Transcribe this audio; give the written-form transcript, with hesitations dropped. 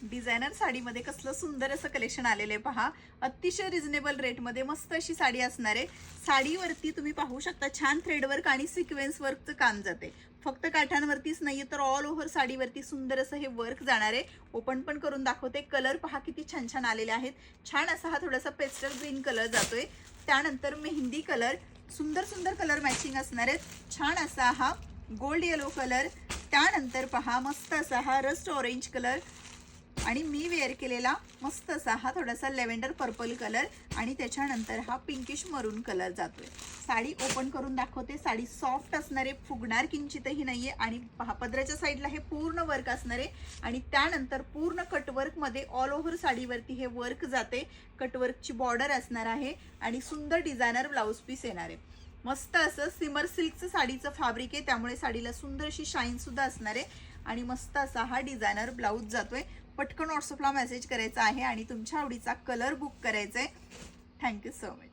Designer साडीमध्ये कसलं सुंदर असं कलेक्शन आलेलं आहे पहा. अतिशय रिझनेबल रेटमध्ये मस्त अशी साडी असणार आहे. साडीवरती तुम्ही पाहू शकता छान थ्रेडवर्क आणि सिक्वेन्स वर्कचं काम जाते. फक्त काठांवरतीच नाहीये तर ऑल ओव्हर साडीवरती सुंदर असं हे वर्क जाणार आहे. ओपन पण करून दाखवते. कलर पहा किती छान छान आलेले आहेत. छान असा हा थोडासा पेस्टल ग्रीन कलर जातोय. त्यानंतर मेहंदी कलर, सुंदर सुंदर कलर मॅचिंग असणार आहेत. छान असा हा गोल्ड येलो कलर, त्यानंतर पहा मस्त असा हा रस्ट ऑरेंज कलर आणि मी वेअर केलेला मस्त असा हा थोडासा लेव्हेंडर पर्पल कलर आणि त्याच्यानंतर हा पिंकिश मरून कलर जातोय. साडी ओपन करून दाखवते. साडी सॉफ्ट असणार आहे, फुगणार किंचितही नाहीये आणि पहा पदराच्या साईडला हे पूर्ण वर्क असणार आहे आणि त्यानंतर पूर्ण कटवर्कमध्ये ऑल ओव्हर साडीवरती हे वर्क जाते. कटवर्कची बॉर्डर असणार आहे आणि सुंदर डिझायनर ब्लाऊज पीस येणार आहे. मस्त असं सिमर सिल्कचं साडीचं फॅब्रिक आहे, त्यामुळे साडीला सुंदर अशी शाईन सुद्धा असणार आहे आणि मस्त असा हा डिझायनर ब्लाऊज जातोय. पटकन व्हॉट्सअपला मेसेज करायचा आहे आणि तुमच्या आवडीचा कलर बुक करायचा आहे. Thank you so much.